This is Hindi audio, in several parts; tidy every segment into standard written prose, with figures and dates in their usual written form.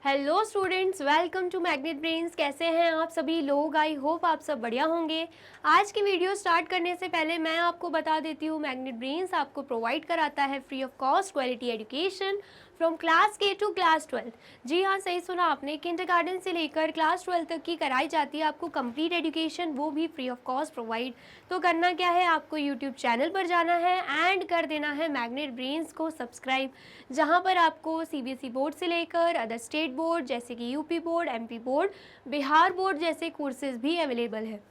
Hello students, welcome to Magnet Brains. कैसे हैं आप सभी लोग? आई होप आप सब बढ़िया होंगे। आज की वीडियो स्टार्ट करने से पहले मैं आपको बता देती हूँ, मैग्नेट ब्रेन्स आपको प्रोवाइड कराता है free of cost quality education from class के टू क्लास 12। जी हाँ, सही सुना आपने, किंडरगार्टन से लेकर क्लास 12 तक की कराई जाती है आपको कंप्लीट एजुकेशन, वो भी फ्री ऑफ कॉस्ट प्रोवाइड। तो करना क्या है, आपको यूट्यूब चैनल पर जाना है एंड कर देना है मैग्नेट ब्रेन्स को सब्सक्राइब, जहाँ पर आपको सीबीएसई बोर्ड से लेकर अदर स्टेट बोर्ड जैसे कि UP board, MP board, Bihar board जैसे कोर्सेज भी अवेलेबल है।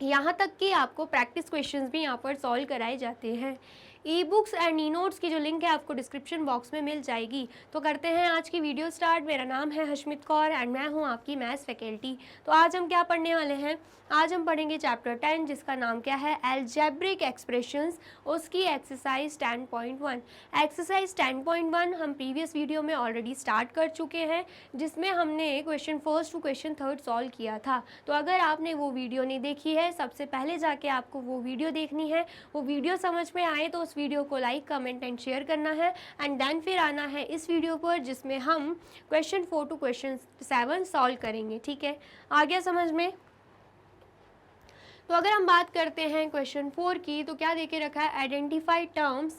यहाँ तक कि आपको प्रैक्टिस क्वेश्चंस भी यहाँ पर सॉल्व कराए जाते हैं। E books and e notes की जो लिंक है आपको डिस्क्रिप्शन बॉक्स में मिल जाएगी। तो करते हैं आज की वीडियो स्टार्ट। मेरा नाम है हशमित कौर एंड मैं हूँ आपकी मैथ्स फैकल्टी। तो आज हम क्या पढ़ने वाले हैं? आज हम पढ़ेंगे चैप्टर 10 जिसका नाम क्या है, अलजेब्रिक एक्सप्रेशंस, उसकी एक्सरसाइज 10.1। एक्सरसाइज 10.1 हम प्रीवियस वीडियो में ऑलरेडी स्टार्ट कर चुके हैं, जिसमें हमने question first two question third solve किया था। तो अगर आपने वो वीडियो नहीं देखी है, सबसे पहले जाके आपको वो वीडियो देखनी है। वो वीडियो समझ में आए तो उस वीडियो को लाइक, कमेंट एंड शेयर करना है एंड देन फिर आना है इस वीडियो पर, जिसमें हम क्वेश्चन 4 टू क्वेश्चन 7 सॉल्व करेंगे। ठीक है, आ गया समझ में? तो अगर हम बात करते हैं क्वेश्चन 4 की, तो क्या देके रखा है, identify terms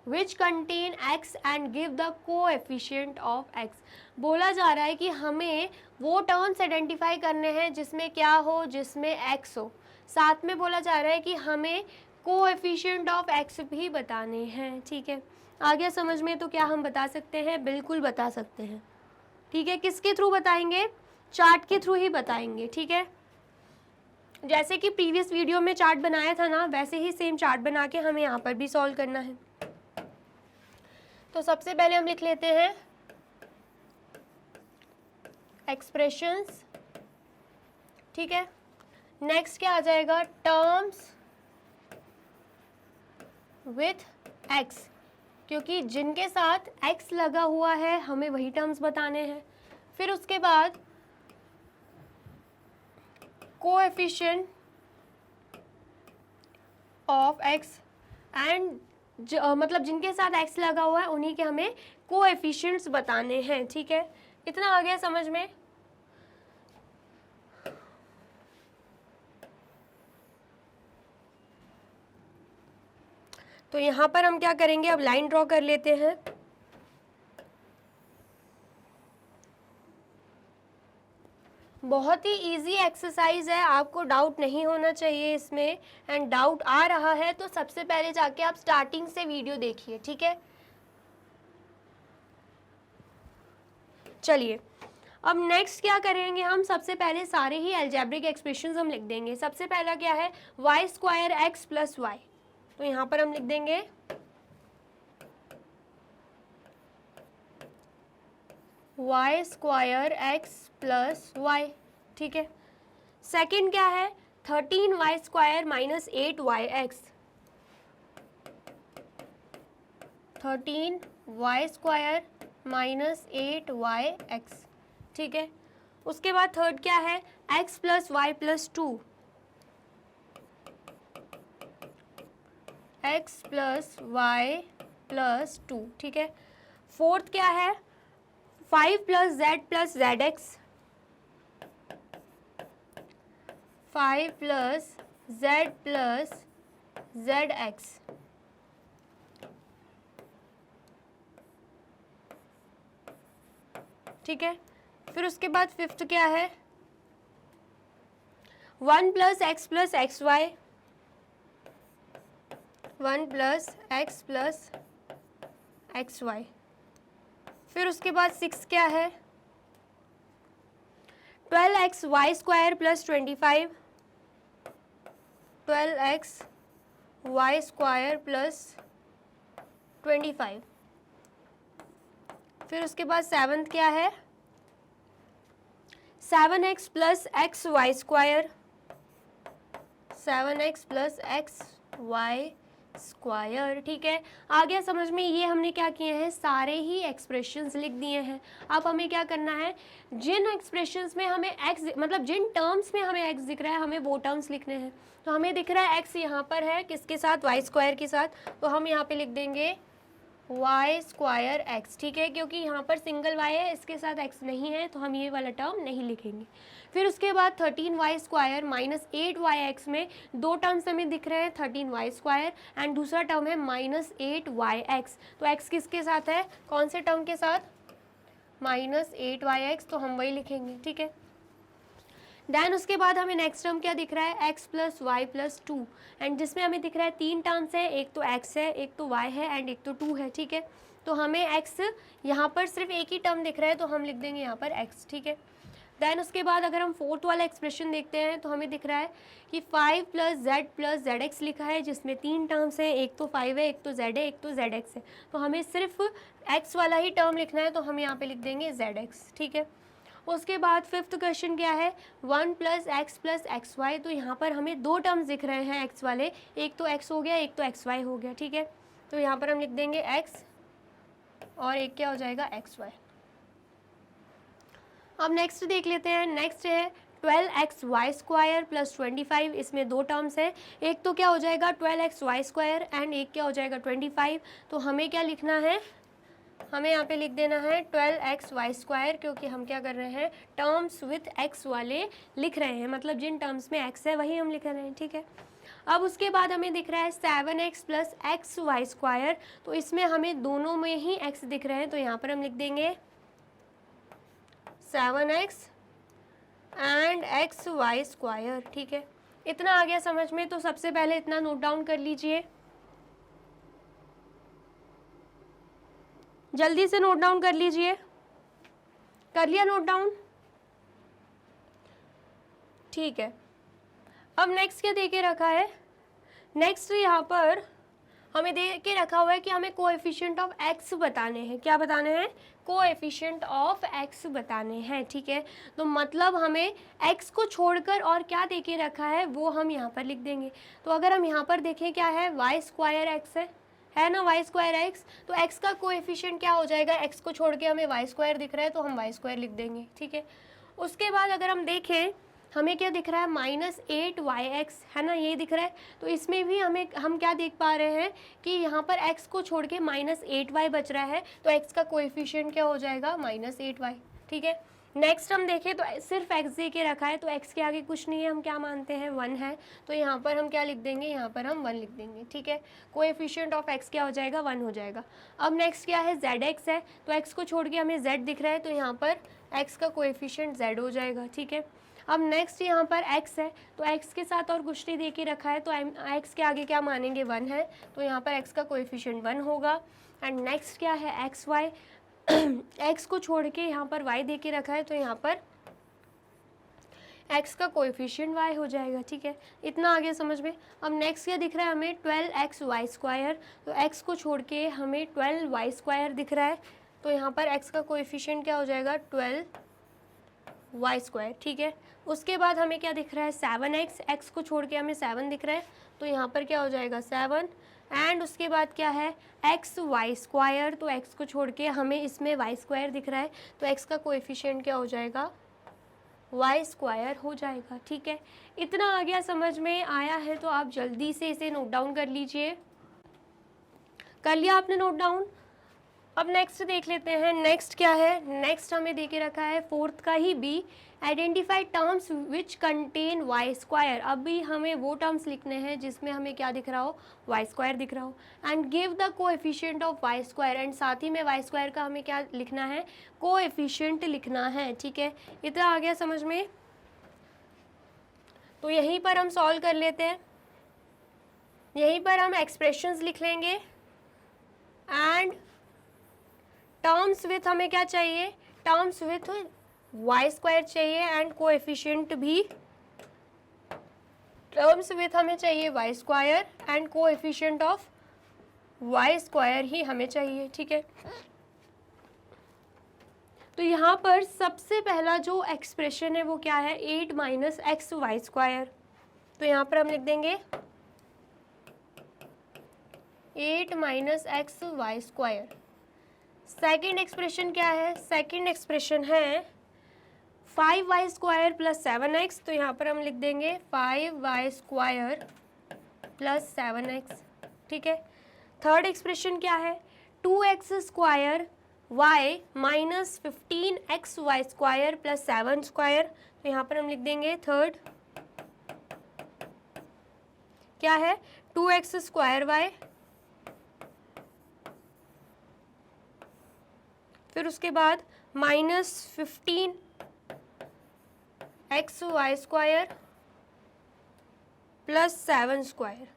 which contain x and give the coefficient of x। बोला जा रहा है कि हमें वो टर्म्स आइडेंटिफाई करने हैं जिसमें क्या हो, जिसमें x हो। साथ में बोला जा रहा है कि हमें कोएफिशिएंट ऑफ x भी बताने हैं। ठीक है, आ गया समझ में? तो क्या हम बता सकते हैं? बिल्कुल बता सकते हैं। ठीक है, किसके थ्रू बताएंगे? चार्ट के थ्रू ही बताएंगे। ठीक है, जैसे कि प्रीवियस वीडियो में चार्ट बनाया था ना, वैसे ही सेम चार्ट बना के हमें यहाँ पर भी सॉल्व करना है। तो सबसे पहले हम लिख लेते हैं एक्सप्रेशंस। ठीक है, नेक्स्ट क्या आ जाएगा, टर्म्स विथ x, क्योंकि जिनके साथ x लगा हुआ है हमें वही टर्म्स बताने हैं। फिर उसके बाद कोएफिशिएंट ऑफ x एंड मतलब जिनके साथ x लगा हुआ है उन्हीं के हमें कोएफिशिएंट्स बताने हैं। ठीक है, इतना आ गया समझ में? तो यहाँ पर हम क्या करेंगे, अब लाइन ड्रॉ कर लेते हैं। बहुत ही इजी एक्सरसाइज है, आपको डाउट नहीं होना चाहिए इसमें। एंड डाउट आ रहा है तो सबसे पहले जाके आप स्टार्टिंग से वीडियो देखिए। ठीक है, चलिए अब नेक्स्ट क्या करेंगे हम, सबसे पहले सारे ही अलजेब्रिक एक्सप्रेशंस हम लिख देंगे। सबसे पहला क्या है, Y square X plus Y. तो यहाँ पर हम लिख देंगे Y square X plus Y. ठीक है, सेकेंड क्या है, 13y square minus 8y X. 13y square minus 8y X. ठीक है, उसके बाद थर्ड क्या है, x plus Y plus 2। x plus Y plus 2। ठीक है, फोर्थ क्या है, 5 plus Z X. 5 plus Z X. ठीक है, फिर उसके बाद फिफ्थ क्या है, 1 plus X Y. 1 plus X Y. फिर उसके बाद 6 क्या है, 12x Y square plus 25। 12x Y square plus 25। फिर उसके बाद 7th क्या है, 7x plus X Y square. 7x plus X Y square. ठीक है, आ गया समझ में? ये हमने क्या किए हैं, सारे ही एक्सप्रेशंस लिख दिए हैं। अब हमें क्या करना है, जिन एक्सप्रेशंस में हमें x, मतलब जिन टर्म्स में हमें x दिख रहा है हमें वो टर्म्स लिखने हैं। तो हमें दिख रहा है x यहाँ पर है किसके साथ, वाई स्क्वायर के साथ, तो हम यहाँ पे लिख देंगे वाई स्क्वायर एक्स, ठीक है, क्योंकि यहाँ पर सिंगल वाई है, इसके साथ एक्स नहीं है, तो हम ये वाला टर्म नहीं लिखेंगे। फिर उसके बाद 13y स्क्वायर माइनस 8y में दो टर्म्स हमें दिख रहे हैं, 13y स्क्वायर एंड दूसरा टर्म है माइनस 8yx। तो x किसके साथ है, कौन से टर्म के साथ, माइनस 8yx, तो हम वही लिखेंगे, ठीक है। देन उसके बाद हमें नेक्स्ट टर्म क्या दिख रहा है, x plus Y plus two, and जिसमें हमें दिख रहा है तीन टर्म्स है, एक तो x है, एक तो y है एंड एक तो 2 है, ठीक है। तो हमें x यहाँ पर सिर्फ एक ही टर्म दिख रहा है, तो हम लिख देंगे यहाँ पर x, ठीक है। देन उसके बाद अगर हम फोर्थ वाला एक्सप्रेशन देखते हैं तो हमें दिख रहा है कि 5 प्लस जेड एक्स लिखा है, जिसमें तीन टर्म्स हैं, एक तो 5 है, एक तो z है, एक तो जेड एक्स है। तो हमें सिर्फ x वाला ही टर्म लिखना है, तो हम यहाँ पे लिख देंगे जेड एक्स, ठीक है। उसके बाद फिफ्थ क्वेश्चन क्या है, 1 प्लस एक्स वाई। तो यहाँ पर हमें दो टर्म्स दिख रहे हैं x वाले, एक तो x हो गया, एक तो एक्स वाई हो गया, ठीक है। तो यहाँ पर हम लिख देंगे x और एक क्या हो जाएगा एक्स वाई। अब नेक्स्ट देख लेते हैं, नेक्स्ट है 12xy स्क्वायर प्लस 25, इसमें दो टर्म्स है, एक तो क्या हो जाएगा 12xy स्क्वायर एंड एक क्या हो जाएगा 25। तो हमें क्या लिखना है, हमें यहाँ पे लिख देना है 12xy स्क्वायर, क्योंकि हम क्या कर रहे हैं, टर्म्स विथ x वाले लिख रहे हैं, मतलब जिन टर्म्स में x है वही हम लिख रहे हैं, ठीक है। अब उसके बाद हमें दिख रहा है 7x plus X Y square. तो इसमें हमें दोनों में ही x दिख रहे हैं, तो यहाँ पर हम लिख देंगे 7x and x Y square, ठीक है। इतना आ गया समझ में। तो सबसे पहले इतना नोट डाउन कर लीजिए, जल्दी से नोट डाउन कर लीजिए। कर लिया नोट डाउन, ठीक है। अब नेक्स्ट क्या दे के रखा है, नेक्स्ट यहाँ पर हमें दे के रखा हुआ है कि हमें कोएफिशिएंट ऑफ एक्स बताने हैं। क्या बताने हैं, कोएफिशिएंट ऑफ एक्स बताने हैं, ठीक है। तो मतलब हमें एक्स को छोड़कर और क्या दे के रखा है वो हम यहाँ पर लिख देंगे। तो अगर हम यहाँ पर देखें क्या है, वाई स्क्वायर एक्स है ना, वाई स्क्वायर एक्स। तो एक्स का कोएफिशिएंट क्या हो जाएगा, एक्स को छोड़ के हमें वाई स्क्वायर दिख रहा है, तो हम वाई स्क्वायर लिख देंगे, ठीक है। उसके बाद अगर हम देखें, हमें क्या दिख रहा है, माइनस 8yx, है ना, ये दिख रहा है। तो इसमें भी हम क्या देख पा रहे हैं कि यहाँ पर x को छोड़ के माइनस 8y बच रहा है, तो x का कोएफिशिएंट क्या हो जाएगा, माइनस 8y, ठीक है। नेक्स्ट हम देखें तो सिर्फ x दे के रखा है, तो x के आगे कुछ नहीं है, हम क्या मानते हैं, 1 है। तो यहाँ पर हम क्या लिख देंगे, यहाँ पर हम 1 लिख देंगे, ठीक है। कोएफिशिएंट ऑफ x क्या हो जाएगा, 1 हो जाएगा। अब नेक्स्ट क्या है, zx है। तो x को छोड़ के हमें z दिख रहा है, तो यहाँ पर x का कोएफिशिएंट z हो जाएगा, ठीक है। अब नेक्स्ट यहाँ पर x है, तो x के साथ और कुछ नहीं दे के रखा है, तो x के आगे क्या मानेंगे, 1 है। तो यहाँ पर x का कोएफिशिएंट 1 होगा। एंड नेक्स्ट क्या है, एक्स वाई, x को छोड़ के यहाँ पर y दे के रखा है, तो यहाँ पर x का कोएफिशिएंट y हो जाएगा, ठीक है। इतना आ गया समझ में। अब नेक्स्ट क्या दिख रहा है हमें, 12xy स्क्वायर। तो x को छोड़ के हमें 12y स्क्वायर दिख रहा है, तो यहाँ पर x का कोएफिशिएंट क्या हो जाएगा, 12y स्क्वायर, ठीक है। उसके बाद हमें क्या दिख रहा है, 7x, x को छोड़ के हमें 7 दिख रहा है, तो यहाँ पर क्या हो जाएगा 7। एंड उसके बाद क्या है, एक्स वाई स्क्वायर। तो x को छोड़ के हमें इसमें y स्क्वायर दिख रहा है, तो x का कोएफिशिएंट क्या हो जाएगा, y स्क्वायर हो जाएगा, ठीक है। इतना आ गया समझ में आया है, तो आप जल्दी से इसे नोट डाउन कर लीजिए। कर लिया आपने नोट डाउन। अब नेक्स्ट देख लेते हैं, नेक्स्ट क्या है, नेक्स्ट हमें दे के रखा है फोर्थ का ही B, identify terms which contain Y square. अब भी हमें वो टर्म्स लिखने हैं जिसमें हमें क्या दिख रहा हो, वाई स्क्वायर दिख रहा हो। And give the coefficient of Y square, and साथ ही में वाई स्क्वायर का हमें क्या लिखना है, कोएफिशिएंट लिखना है, ठीक है। इतना आ गया समझ में। तो यहीं पर हम सॉल्व कर लेते हैं, यहीं पर हम एक्सप्रेशंस लिख लेंगे। एंड टर्म्स विथ हमें क्या चाहिए, टर्म्स विथ वाई स्क्वायर चाहिए, एंड कोएफिशिएंट भी टर्म्स विथ हमें चाहिए Y square, and coefficient of Y square ही हमें चाहिए, ठीक है। तो यहाँ पर सबसे पहला जो एक्सप्रेशन है वो क्या है, 8 माइनस एक्स वाई स्क्वायर। तो यहाँ पर हम लिख देंगे 8 minus X Y square. Second expression क्या है, सेकेंड एक्सप्रेशन है 5y स्क्वायर प्लस 7x। तो यहाँ पर हम लिख देंगे 5y स्क्वायर प्लस 7x, ठीक है। थर्ड एक्सप्रेशन क्या है, 2x square y minus 15xy square plus 7 square. तो यहाँ पर हम लिख देंगे थर्ड क्या है 2x स्क्वायर y, फिर उसके बाद minus 15xy square plus 7 square.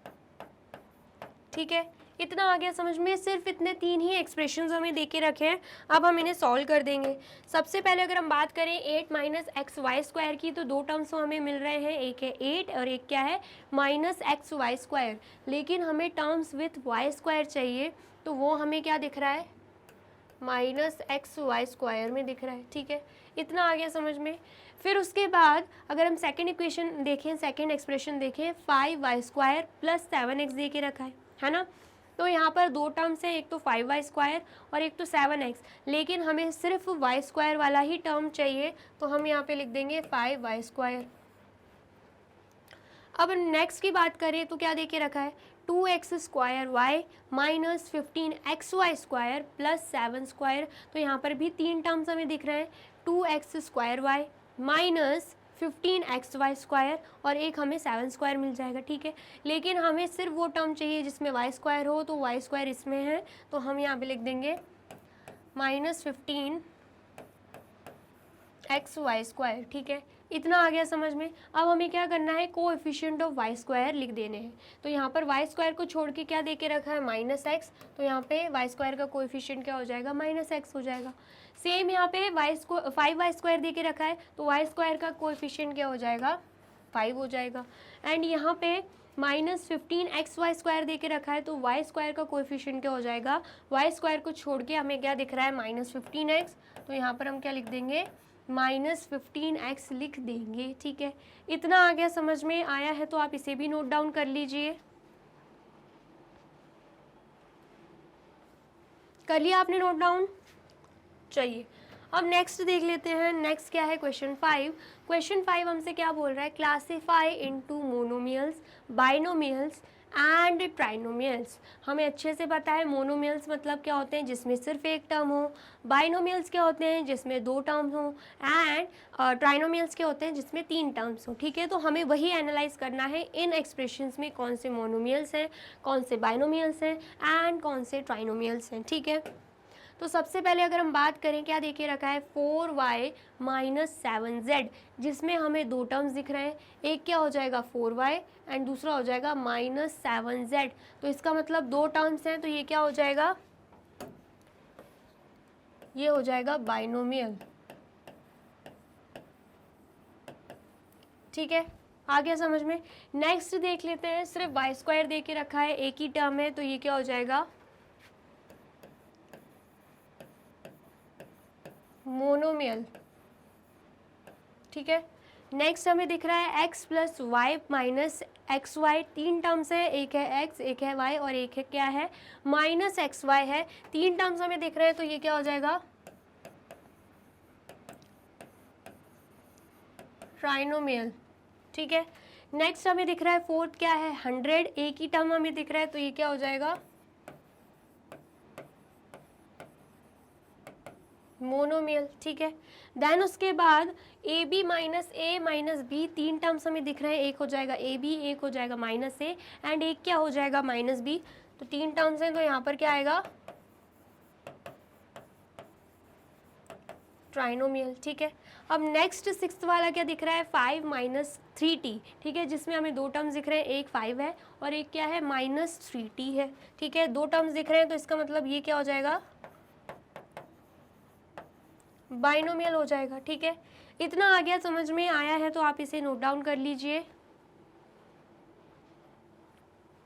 ठीक है, इतना आ गया समझ में। सिर्फ इतने तीन ही एक्सप्रेशंस हमें दे के रखे हैं, अब हम इन्हें सॉल्व कर देंगे। सबसे पहले अगर हम बात करें 8 माइनस एक्स वाई स्क्वायर की, तो दो टर्म्स हमें मिल रहे हैं, एक है 8 और एक क्या है माइनस एक्स वाई स्क्वायर। लेकिन हमें टर्म्स विथ वाई स्क्वायर चाहिए, तो वो हमें क्या दिख रहा है माइनस एक्स वाई स्क्वायर में दिख रहा है। ठीक है, इतना आ गया समझ में। फिर उसके बाद अगर हम सेकेंड इक्वेशन देखें, सेकेंड एक्सप्रेशन देखें, 5y स्क्वायर प्लस 7x दे के रखा है ना। तो यहाँ पर दो टर्म्स हैं, एक तो 5y स्क्वायर और एक तो 7x, लेकिन हमें सिर्फ y स्क्वायर वाला ही टर्म चाहिए, तो हम यहाँ पे लिख देंगे 5y स्क्वायर। अब नेक्स्ट की बात करें तो क्या दे के रखा है 2x square Y minus 15xy square plus 7 square. तो यहाँ पर भी तीन टर्म्स हमें दिख रहे हैं, 2x square Y minus 15xy square और एक हमें 7 स्क्वायर मिल जाएगा। ठीक है, लेकिन हमें सिर्फ वो टर्म चाहिए जिसमें y स्क्वायर हो, तो y स्क्वायर इसमें है, तो हम यहाँ पे लिख देंगे माइनस 15xy स्क्वायर। ठीक है, इतना आ गया समझ में। अब हमें क्या करना है, कोएफिशिएंट ऑफ वाई स्क्वायर लिख देने हैं। तो यहाँ पर वाई स्क्वायर को छोड़ के क्या दे के रखा है माइनस एक्स, तो यहाँ पे वाई स्क्वायर का कोएफिशिएंट क्या हो जाएगा माइनस एक्स हो जाएगा। सेम यहाँ पे 5y स्क्वायर दे के रखा है, तो वाई स्क्वायर का कोएफिशिएंट क्या हो जाएगा 5 हो जाएगा। एंड यहाँ पे माइनस 15xy स्क्वायर दे के रखा है, तो वाई स्क्वायर का कोएफिशिएंट क्या हो जाएगा, वाई स्क्वायर को छोड़ के हमें क्या दिख रहा है माइनस 15x, तो यहाँ पर हम क्या लिख देंगे माइनस 15x लिख देंगे। ठीक है, इतना आ गया समझ में। आया है तो आप इसे भी नोट डाउन कर लीजिए। कर लिया आपने नोट डाउन? चलिए अब नेक्स्ट देख लेते हैं। नेक्स्ट क्या है क्वेश्चन 5। क्वेश्चन 5 हमसे क्या बोल रहा है, classify into monomials, binomials and trinomials. हमें अच्छे से पता है मोनोमियल्स मतलब क्या होते हैं जिसमें सिर्फ एक टर्म हो, बाइनोमियल्स क्या होते हैं जिसमें दो टर्म्स हो, एंड ट्राइनोमियल्स क्या होते हैं जिसमें तीन टर्म्स हो। ठीक है, तो हमें वही एनालाइज करना है इन एक्सप्रेशंस में कौन से मोनोमियल्स हैं, कौन से बाइनोमियल्स हैं एंड कौन से ट्राइनोमियल्स हैं। ठीक है, तो सबसे पहले अगर हम बात करें क्या देखे रखा है 4y माइनस 7z, जिसमें हमें दो टर्म्स दिख रहे हैं, एक क्या हो जाएगा 4y एंड दूसरा हो जाएगा माइनस 7z। तो इसका मतलब दो टर्म्स हैं, तो ये क्या हो जाएगा, ये हो जाएगा बाइनोमियल। ठीक है, आ गया समझ में। नेक्स्ट देख लेते हैं, सिर्फ y स्क्वायर दे के रखा है, एक ही टर्म है, तो ये क्या हो जाएगा मोनोमियल। ठीक है, नेक्स्ट हमें दिख रहा है x plus Y minus X Y, तीन टर्म्स है, एक है x एक है y और एक है क्या है माइनस एक्स वाई है। तीन टर्म्स हमें दिख रहे हैं, तो ये क्या हो जाएगा ट्राइनोमियल। ठीक है, नेक्स्ट हमें दिख रहा है फोर्थ क्या है 100, एक ही टर्म हमें दिख रहा है, तो ये क्या हो जाएगा मोनोमियल। ठीक है, देन उसके बाद A B minus A minus B, तीन टर्म्स हमें दिख रहे हैं, एक हो जाएगा ए बी, एक हो जाएगा माइनस ए एंड एक क्या हो जाएगा माइनस बी। तो तीन टर्म्स हैं, तो यहाँ पर क्या आएगा ट्राइनोमियल। ठीक है, अब नेक्स्ट सिक्स्थ वाला क्या दिख रहा है 5 माइनस 3t। ठीक है, जिसमें हमें दो टर्म्स दिख रहे हैं, एक 5 है और एक क्या है माइनस 3t है। ठीक है, दो टर्म्स दिख रहे हैं, तो इसका मतलब ये क्या हो जाएगा बाइनोमियल हो जाएगा। ठीक है, इतना आ गया समझ में। आया है तो आप इसे नोट डाउन कर लीजिए।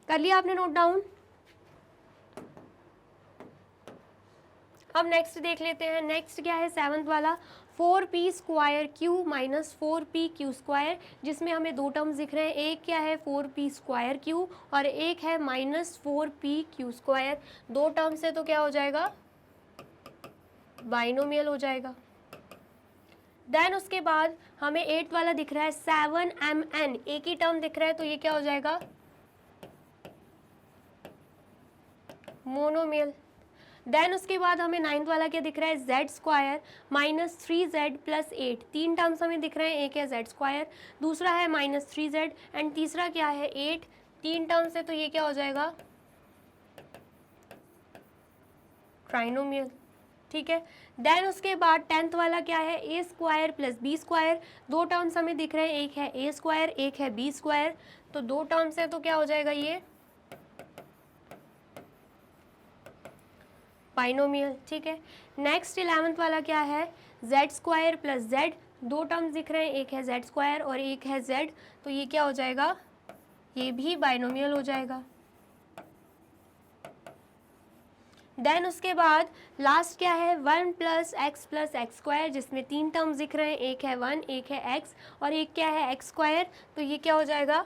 कर लिया आपने नोट डाउन? अब नेक्स्ट देख लेते हैं। नेक्स्ट क्या है सेवंथ वाला 4p square Q minus 4p Q square, जिसमें हमें दो टर्म्स दिख रहे हैं, एक क्या है 4p स्क्वायर क्यू और एक है माइनस 4p क्यू स्क्वायर। दो टर्म्स है, तो क्या हो जाएगा बाइनोमियल हो जाएगा। देन उसके बाद हमें 8 वाला दिख रहा है 7mn, एक ही टर्म दिख रहा है, तो ये क्या हो जाएगा मोनोमियल। देन उसके बाद हमें 9th वाला क्या दिख रहा है, Z square minus 3z plus 8। 3 terms हमें दिख रहे हैं, एक है जेड स्क्वायर, दूसरा है माइनस 3z एंड तीसरा क्या है 8। 3 टर्म्स है तो ये क्या हो जाएगा, ट्राइनोमियल, ठीक है। देन उसके बाद 10th वाला क्या है, A square plus B square. 2 terms हमें दिख रहे हैं, एक है ए स्क्वायर एक है बी स्क्वायर, तो 2 टर्म्स है तो क्या हो जाएगा ये बाइनोमियल, ठीक है। नेक्स्ट 11th वाला क्या है, Z square plus Z. 2 terms दिख रहे हैं, एक है जेड स्क्वायर और एक है जेड, तो ये क्या हो जाएगा, ये भी बाइनोमियल हो जाएगा। देन उसके बाद लास्ट क्या है, 1 प्लस एक्स स्क्वायर, जिसमें 3 टर्म्स दिख रहे हैं, एक है 1 एक है एक्स और एक क्या है एक्स स्क्वायर, तो ये क्या हो जाएगा,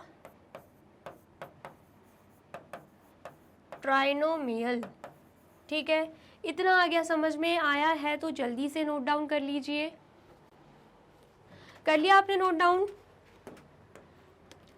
ट्राइनोमियल, ठीक है। इतना आ गया, समझ में आया है तो जल्दी से नोट डाउन कर लीजिए। कर लिया आपने नोट डाउन।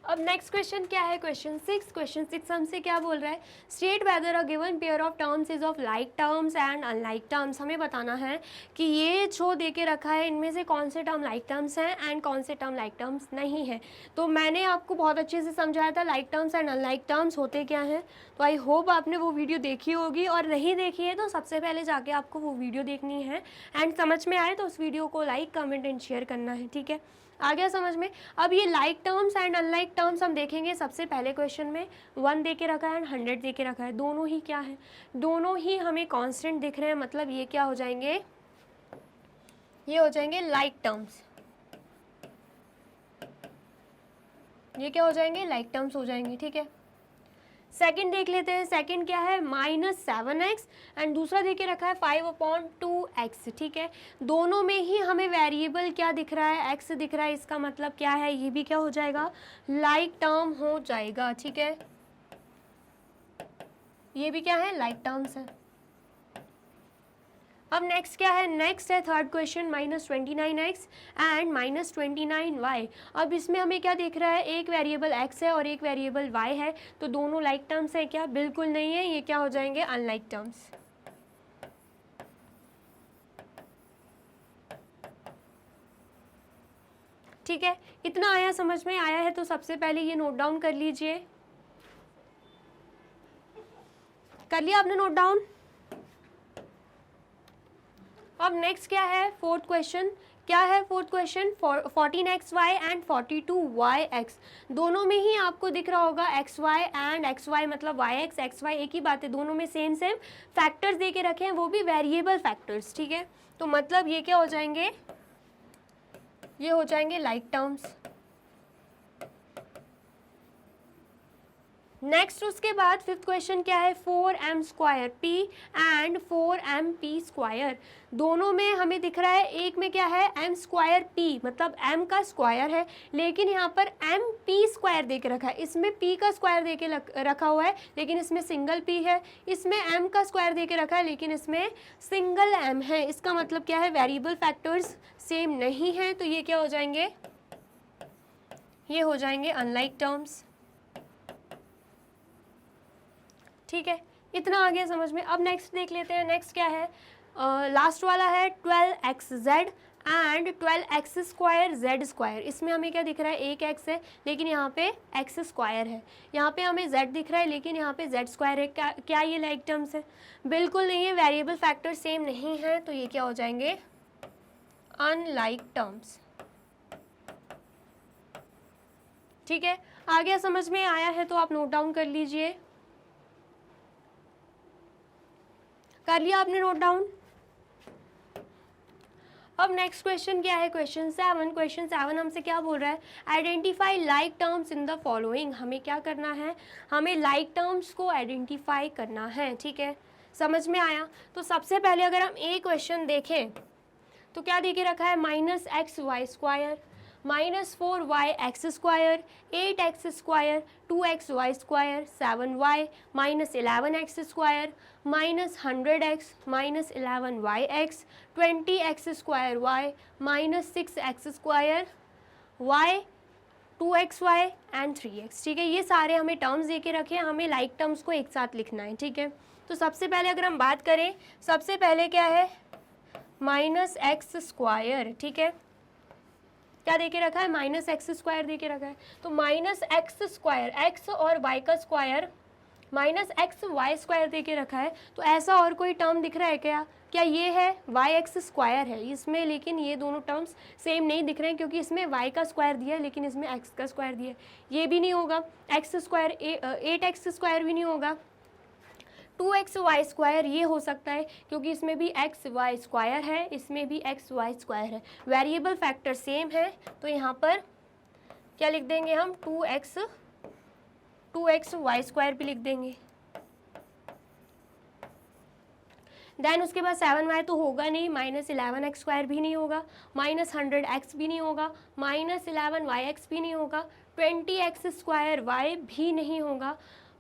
अब नेक्स्ट क्वेश्चन क्या है, क्वेश्चन 6। क्वेश्चन 6 हमसे क्या बोल रहा है, state whether a given pair of terms is of like terms and unlike terms. हमें बताना है कि ये जो दे के रखा है इनमें से कौन से टर्म लाइक टर्म्स हैं एंड कौन से टर्म लाइक टर्म्स नहीं है। तो मैंने आपको बहुत अच्छे से समझाया था like terms and unlike terms होते क्या हैं, तो आई होप आपने वो वीडियो देखी होगी, और नहीं देखी है तो सबसे पहले जाके आपको वो वीडियो देखनी है एंड समझ में आए तो उस वीडियो को लाइक कमेंट एंड शेयर करना है, ठीक है। आ गया समझ में। अब ये like terms and unlike terms हम देखेंगे। सबसे पहले क्वेश्चन में 1 दे के रखा है एंड 100 दे के रखा है, दोनों ही क्या है, दोनों ही हमें कांस्टेंट दिख रहे हैं, मतलब ये क्या हो जाएंगे, ये हो जाएंगे लाइक टर्म्स, ये क्या हो जाएंगे, लाइक टर्म्स हो जाएंगे, ठीक है। सेकंड देख लेते हैं, सेकंड क्या है, -7x एंड दूसरा देके रखा है 5/2x, ठीक है। दोनों में ही हमें वेरिएबल क्या दिख रहा है, x दिख रहा है, इसका मतलब क्या है, ये भी क्या हो जाएगा, लाइक टर्म हो जाएगा, ठीक है। ये भी क्या है, लाइक टर्म्स है। अब नेक्स्ट क्या है, नेक्स्ट है third question, -29x and -29y। अब इसमें हमें क्या दिख रहा है, एक वेरिएबल x है और एक वेरिएबल y है, तो दोनों लाइक टर्म्स है क्या, बिल्कुल नहीं है, ये क्या हो जाएंगे, अनलाइक टर्म्स, ठीक है। इतना आया, समझ में आया है तो सबसे पहले ये नोट डाउन कर लीजिए। कर लिया आपने नोट डाउन। अब नेक्स्ट क्या है, फोर्थ क्वेश्चन। क्या है fourth question, 14xy and 42yx। दोनों में ही आपको दिख रहा होगा xy एंड xy मतलब yx xy एक ही बात है, दोनों में सेम सेम फैक्टर्स दे के रखे हैं, वो भी वेरिएबल फैक्टर्स, ठीक है। तो मतलब ये क्या हो जाएंगे, ये हो जाएंगे लाइक टर्म्स। नेक्स्ट उसके बाद फिफ्थ क्वेश्चन क्या है, 4m² p and 4mp square. दोनों में हमें दिख रहा है, एक में क्या है m² p मतलब m का स्क्वायर है, लेकिन यहाँ पर mp² दे के रखा है, इसमें p का स्क्वायर दे के रखा हुआ है लेकिन इसमें सिंगल p है, इसमें m का स्क्वायर दे के रखा है लेकिन इसमें सिंगल m है। इसका मतलब क्या है, वेरिएबल फैक्टर्स सेम नहीं है, तो ये क्या हो जाएंगे, ये हो जाएंगे अनलाइक टर्म्स, ठीक है। इतना आ गया समझ में। अब नेक्स्ट देख लेते हैं, नेक्स्ट क्या है, लास्ट वाला है 12xz एंड 12x² z²। इसमें हमें क्या दिख रहा है, एक x है लेकिन यहाँ पे x² है, यहाँ पे हमें z दिख रहा है लेकिन यहाँ पे z² है। क्या ये लाइक टर्म्स है, बिल्कुल नहीं है, वेरिएबल फैक्टर सेम नहीं है, तो ये क्या हो जाएंगे, अनलाइक टर्म्स, ठीक है। आ गया समझ में आया है तो आप नोट डाउन कर लीजिए। कर लिया आपने नोट डाउन। अब नेक्स्ट क्वेश्चन क्या है, क्वेश्चन 7। क्वेश्चन 7 हमसे क्या बोल रहा है, identify like terms in the following. हमें क्या करना है, हमें लाइक टर्म्स को आइडेंटिफाई करना है, ठीक है। समझ में आया। तो सबसे पहले अगर हम एक क्वेश्चन देखें तो क्या दे के रखा है, -xy² -4yx², 8x², 2xy², 7y, -11x², -100x, -11yx, 20x²y, -6x², y, 2xy and 3x, ठीक है। ये सारे हमें टर्म्स दे के रखे हैं, हमें लाइक टर्म्स को एक साथ लिखना है, ठीक है। तो सबसे पहले अगर हम बात करें, सबसे पहले क्या है, माइनस एक्स स्क्वायर, ठीक है, क्या दे के रखा है, माइनस एक्स स्क्वायर दे के रखा है। तो माइनस एक्स स्क्वायर, एक्स और वाई का square, minus X Y square दे के रखा है। तो ऐसा और कोई टर्म दिख रहा है क्या, क्या ये है वाई एक्स स्क्वायर है इसमें, लेकिन ये दोनों टर्म्स सेम नहीं दिख रहे हैं क्योंकि इसमें वाई का स्क्वायर दिया है लेकिन इसमें एक्स का स्क्वायर दिया है, ये भी नहीं होगा। एक्स स्क्वायर 8x स्क्वायर भी नहीं होगा। 2x वाई स्क्वायर ये हो सकता है क्योंकि इसमें भी एक्स वाई स्क्वायर है, इसमें भी एक्स वाई स्क्वायर है, वेरिएबल फैक्टर सेम है। तो यहाँ पर क्या लिख देंगे हम, 2x वाई स्क्वायर भी लिख देंगे। देन उसके बाद 7y तो होगा नहीं, माइनस 11x स्क्वायर भी नहीं होगा, माइनस 100x भी नहीं होगा, माइनस 11yx भी नहीं होगा, 20x स्क्वायर y भी नहीं होगा,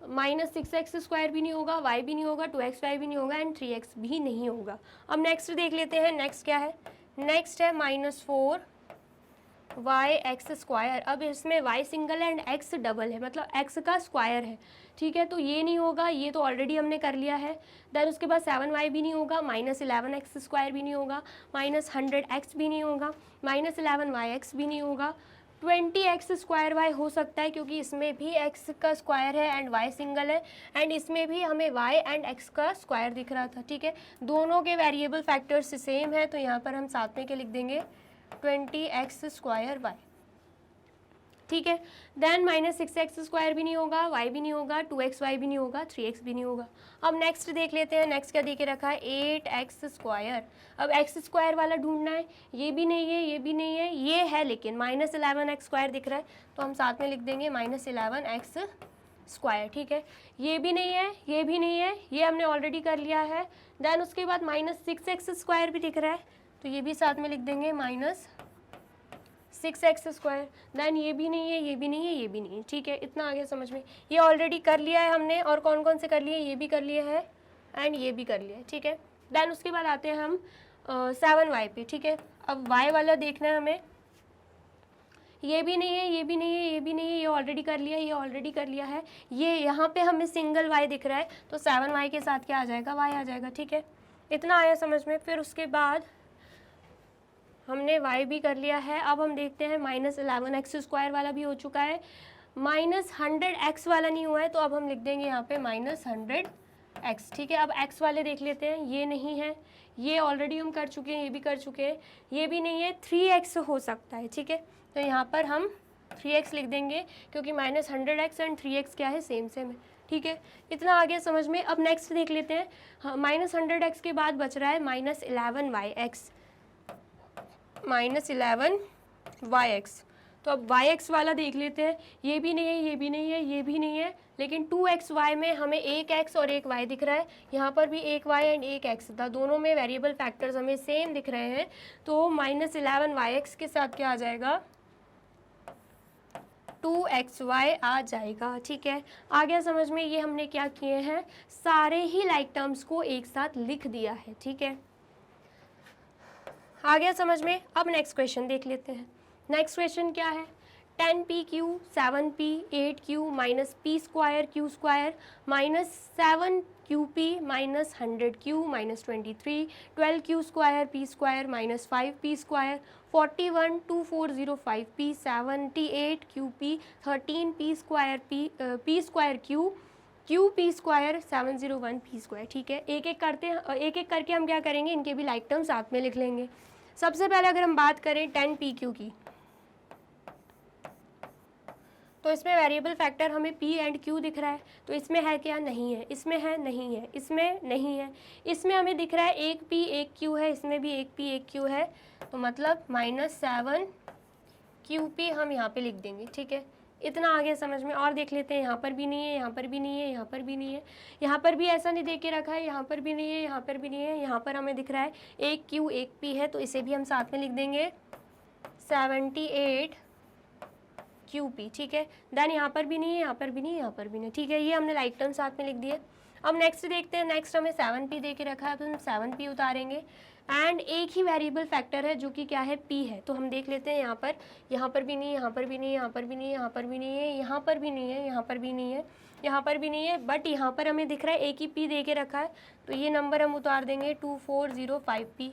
माइनस 6x स्क्वायर भी नहीं होगा, y भी नहीं होगा, 2xy भी नहीं होगा एंड 3x भी नहीं होगा। अब नेक्स्ट देख लेते हैं, नेक्स्ट क्या है, नेक्स्ट है माइनस 4y स्क्वायर। अब इसमें y single and x double है, मतलब x का स्क्वायर है, ठीक है, तो ये नहीं होगा, ये तो ऑलरेडी हमने कर लिया है। देन उसके बाद 7y भी नहीं होगा, माइनस 11x स्क्वायर भी नहीं होगा, माइनस 100x भी नहीं होगा, माइनस 11yx भी नहीं होगा, 20x स्क्वायर y हो सकता है क्योंकि इसमें भी x का स्क्वायर है एंड y सिंगल है, एंड इसमें भी हमें y एंड x का स्क्वायर दिख रहा था, ठीक है, दोनों के वेरिएबल फैक्टर्स सेम है। तो यहाँ पर हम साथ में क्या लिख देंगे, 20x स्क्वायर y, ठीक है। देन माइनस 6x स्क्वायर भी नहीं होगा, y भी नहीं होगा, 2xy भी नहीं होगा, 3x भी नहीं होगा। अब नेक्स्ट देख लेते हैं, नेक्स्ट क्या दे के रखा है, 8x स्क्वायर। अब x स्क्वायर वाला ढूंढना है, ये भी नहीं है, ये भी नहीं है, ये है लेकिन माइनस 11x स्क्वायर दिख रहा है, तो हम साथ में लिख देंगे माइनस 11x स्क्वायर, ठीक है। ये भी नहीं है, ये भी नहीं है, ये हमने ऑलरेडी कर लिया है। देन उसके बाद माइनस 6x स्क्वायर भी दिख रहा है, तो ये भी साथ में लिख देंगे माइनस 6x स्क्वायर। देन ये भी नहीं है, ये भी नहीं है, ये भी नहीं है, ठीक है, इतना आ गया समझ में। ये ऑलरेडी कर लिया है हमने, और कौन कौन से कर लिए, ये भी कर लिया है एंड ये भी कर लिया है, ठीक है। देन उसके बाद आते हैं हम 7y पे, ठीक है। अब y वाला देखना है हमें, ये भी नहीं है, ये भी नहीं है, ये भी नहीं है, ये ऑलरेडी कर लिया, ये ऑलरेडी कर लिया है। ये यहाँ पे हमें सिंगल y दिख रहा है, तो 7y के साथ क्या आ जाएगा, y आ जाएगा, ठीक है, इतना आया समझ में। फिर उसके बाद हमने y भी कर लिया है। अब हम देखते हैं माइनस 11x स्क्वायर वाला भी हो चुका है, माइनस 100x वाला नहीं हुआ है, तो अब हम लिख देंगे यहाँ पे माइनस 100x, ठीक है। अब x वाले देख लेते हैं, ये नहीं है, ये ऑलरेडी हम कर चुके हैं, ये भी कर चुके हैं, ये भी नहीं है, 3x हो सकता है, ठीक है, तो यहाँ पर हम 3x लिख देंगे क्योंकि माइनस 100x एंड 3x क्या है, सेम सेम है, ठीक है, इतना आ गया समझ में। अब नेक्स्ट देख लेते हैं, हाँ, माइनस 100x के बाद बच रहा है माइनस 11yx, माइनस 11yx। तो अब yx वाला देख लेते हैं, ये भी नहीं है, ये भी नहीं है, ये भी नहीं है, लेकिन 2xy में हमें एक x और एक y दिख रहा है, यहाँ पर भी एक y एंड एक x था, दोनों में वेरिएबल फैक्टर्स हमें सेम दिख रहे हैं, तो माइनस 11yx के साथ क्या आ जाएगा, 2xy आ जाएगा, ठीक है। आ गया समझ में। ये हमने क्या किए हैं, सारे ही लाइक टर्म्स को एक साथ लिख दिया है, ठीक है, आ गया समझ में। अब नेक्स्ट क्वेश्चन देख लेते हैं। नेक्स्ट क्वेश्चन क्या है, 10pq 7p 8q minus p square q square minus 7qp minus 100q minus 23 12q square p square minus 5p square 41 2405p 78qp 13p square p square q p square 701p square, ठीक है। एक एक करते हैं, एक एक करके हम क्या करेंगे, इनके भी लाइक टर्म साथ में लिख लेंगे। सबसे पहले अगर हम बात करें 10pq की, तो इसमें वेरिएबल फैक्टर हमें p एंड q दिख रहा है, तो इसमें है क्या, नहीं है, इसमें है, नहीं है, इसमें नहीं है, इसमें हमें दिख रहा है एक p एक q है, इसमें भी एक p एक q है, तो मतलब माइनस 7qp हम यहाँ पे लिख देंगे, ठीक है, इतना आगे समझ में। और देख लेते हैं, यहाँ पर भी नहीं है, यहाँ पर भी नहीं है, यहाँ पर भी नहीं है, यहाँ पर भी ऐसा नहीं दे के रखा है, यहाँ पर भी नहीं है, यहाँ पर भी नहीं है, यहाँ पर हमें दिख रहा है एक q एक p है, तो इसे भी हम साथ में लिख देंगे 78 QP, ठीक है। देन यहाँ पर भी नहीं है, यहाँ पर भी नहीं है, यहाँ पर भी नहीं, ठीक है, ये हमने लाइक टर्म साथ में लिख दिए। अब नेक्स्ट देखते हैं, नेक्स्ट हमें 7p दे के रखा है, तो हम 7p उतारेंगे, एंड एक ही वेरिएबल फैक्टर है जो कि क्या है, p है। तो हम देख लेते हैं यहाँ पर भी नहीं, यहाँ पर भी नहीं, यहाँ पर भी नहीं, यहाँ पर भी नहीं है, यहाँ पर भी नहीं है, यहाँ पर भी नहीं है, यहाँ पर भी नहीं है, बट यहाँ पर हमें दिख रहा है एक ही p दे के रखा है, तो ये नंबर हम उतार देंगे 2405p।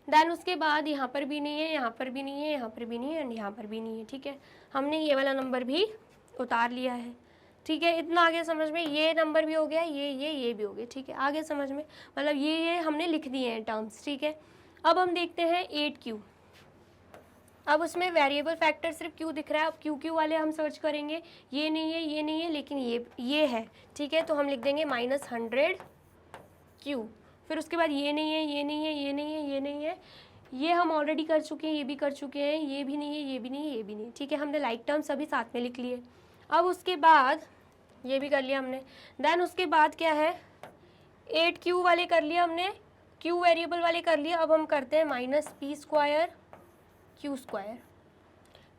देन उसके बाद यहाँ पर भी नहीं है, यहाँ पर भी नहीं है, यहाँ पर भी नहीं है, एंड यहाँ पर भी नहीं है। ठीक है, हमने ये वाला नंबर भी उतार लिया है। ठीक है, इतना आगे समझ में, ये नंबर भी हो गया, ये भी हो गया। ठीक है, आगे समझ में, मतलब ये हमने लिख दिए हैं टर्म्स। ठीक है, अब हम देखते हैं 8q। अब उसमें वेरिएबल फैक्टर सिर्फ q दिख रहा है। अब क्यू वाले हम सर्च करेंगे, ये नहीं है, ये नहीं है, लेकिन ये है। ठीक है, तो हम लिख देंगे -100q। फिर उसके बाद ये नहीं है, ये नहीं है, ये नहीं है, ये नहीं है, ये हम ऑलरेडी कर चुके हैं, ये भी कर चुके हैं, ये भी नहीं है, ये भी नहीं है, ये भी नहीं। ठीक है, हमने लाइक टर्म सभी साथ में लिख लिए। अब उसके बाद ये भी कर लिया हमने। देन उसके बाद क्या है, 8q वाले कर लिया हमने, q वेरिएबल वाले कर लिया। अब हम करते हैं -p² q²।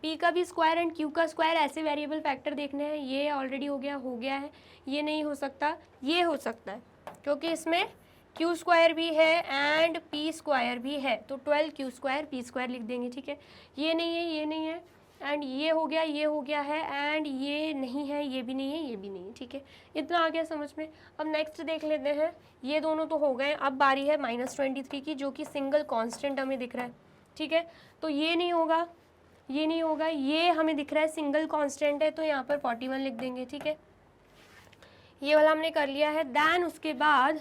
p का भी स्क्वायर एंड q का स्क्वायर, ऐसे वेरिएबल फैक्टर देखने हैं। ये ऑलरेडी हो गया है, ये नहीं हो सकता, ये हो सकता है, क्योंकि इसमें q² भी है एंड p² भी है, तो 12q² p² लिख देंगे। ठीक है, ये नहीं है, ये नहीं है, एंड ये हो गया है, एंड ये नहीं है, ये भी नहीं है, ये भी नहीं है। ठीक है, इतना आ गया समझ में। अब नेक्स्ट देख लेते हैं, ये दोनों तो हो गए। अब बारी है -23 की, जो कि सिंगल कांस्टेंट हमें दिख रहा है। ठीक है, तो ये नहीं होगा, ये नहीं होगा, ये हमें दिख रहा है सिंगल कांस्टेंट है, तो यहाँ पर 41 लिख देंगे। ठीक है, ये वाला हमने कर लिया है। देन उसके बाद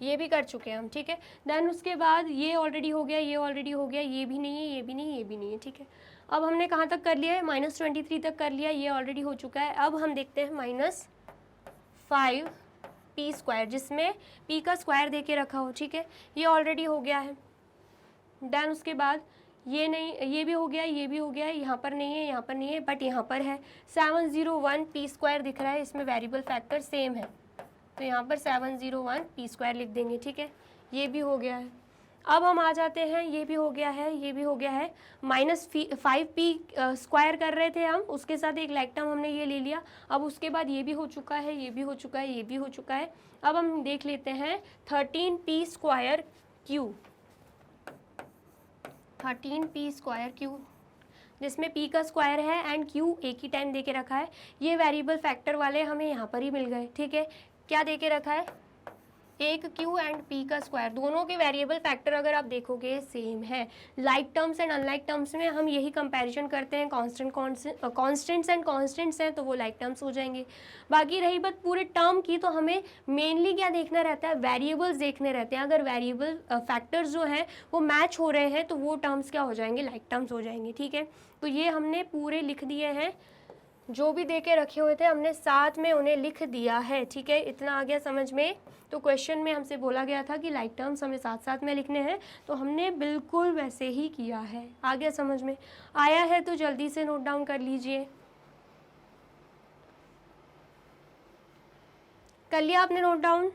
ये भी कर चुके हैं हम। ठीक है, देन उसके बाद ये ऑलरेडी हो गया, ये ऑलरेडी हो गया, ये भी नहीं है, ये भी नहीं है, ये भी नहीं है। ठीक है, अब हमने कहाँ तक कर लिया है, -23 तक कर लिया, ये ऑलरेडी हो चुका है। अब हम देखते हैं -5p², जिसमें p का स्क्वायर दे के रखा हो। ठीक है, ये ऑलरेडी हो गया है। देन उसके बाद ये नहीं, ये भी हो गया, ये भी हो गया, यहाँ पर नहीं है, यहाँ पर नहीं है, बट यहाँ पर है 701p² दिख रहा है, इसमें वेरिएबल फैक्टर सेम है, तो यहाँ पर 701p² लिख देंगे। ठीक है, ये भी हो गया है। अब हम आ जाते हैं, ये भी हो गया है, ये भी हो गया है, -5p² कर रहे थे हम, उसके साथ एक लाइक टर्म हमने ये ले लिया। अब उसके बाद ये भी हो चुका है, ये भी हो चुका है, ये भी हो चुका है। अब हम देख लेते हैं 13p² q, 13p² q, जिसमें p का स्क्वायर है एंड q एक ही टाइम दे के रखा है। ये वेरिएबल फैक्टर वाले हमें यहाँ पर ही मिल गए। ठीक है, क्या दे के रखा है, एक q एंड p का स्क्वायर, दोनों के वेरिएबल फैक्टर अगर आप देखोगे सेम है। Like terms and unlike terms में हम यही कंपैरिजन करते हैं, कांस्टेंट्स एंड कांस्टेंट्स हैं तो वो लाइक टर्म्स हो जाएंगे। बाकी रही बात पूरे टर्म की, तो हमें मेनली क्या देखना रहता है, वेरिएबल्स देखने रहते हैं। अगर वेरिएबल फैक्टर्स जो हैं वो मैच हो रहे हैं तो वो टर्म्स क्या हो जाएंगे, लाइक टर्म्स हो जाएंगे। ठीक है, तो ये हमने पूरे लिख दिए हैं, जो भी दे के रखे हुए थे हमने साथ में उन्हें लिख दिया है। ठीक है, इतना आ गया समझ में। तो क्वेश्चन में हमसे बोला गया था कि लाइक टर्म्स हमें साथ साथ में लिखने हैं, तो हमने बिल्कुल वैसे ही किया है। आ गया समझ में, आया है तो जल्दी से नोट डाउन कर लीजिए। कर लिया आपने नोट डाउन?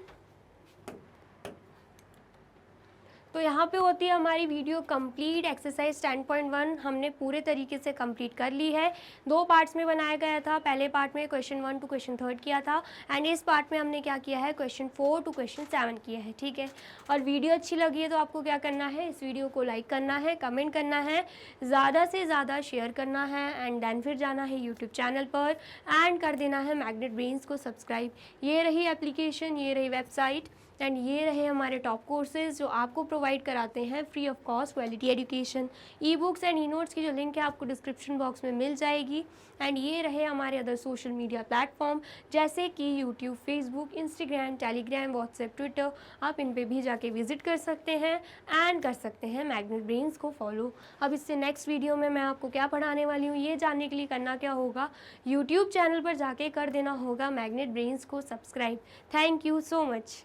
तो यहाँ पे होती है हमारी वीडियो कंप्लीट। एक्सरसाइज 10.1 हमने पूरे तरीके से कंप्लीट कर ली है। 2 पार्ट्स में बनाया गया था। पहले पार्ट में क्वेश्चन 1 टू क्वेश्चन 3 किया था, एंड इस पार्ट में हमने क्या किया है, क्वेश्चन 4 टू क्वेश्चन 7 किया है। ठीक है, और वीडियो अच्छी लगी है तो आपको क्या करना है, इस वीडियो को लाइक करना है, कमेंट करना है, ज़्यादा से ज़्यादा शेयर करना है, एंड देन फिर जाना है यूट्यूब चैनल पर एंड कर देना है मैग्नेट ब्रेन्स को सब्सक्राइब। ये रही एप्लीकेशन, ये रही वेबसाइट, एंड ये रहे हमारे टॉप कोर्सेज जो आपको प्रोवाइड कराते हैं free of cost quality education. E books and e notes की जो लिंक है आपको डिस्क्रिप्शन बॉक्स में मिल जाएगी। एंड ये रहे हमारे अदर सोशल मीडिया प्लेटफॉर्म जैसे कि YouTube, Facebook, Instagram, Telegram, WhatsApp, Twitter. आप इन पे भी जाके विजिट कर सकते हैं एंड कर सकते हैं मैग्नेट ब्रेन्स को फॉलो। अब इससे नेक्स्ट वीडियो में मैं आपको क्या पढ़ाने वाली हूँ ये जानने के लिए करना क्या होगा, यूट्यूब चैनल पर जाके कर देना होगा मैग्नेट ब्रेन्स को subscribe. Thank you so much.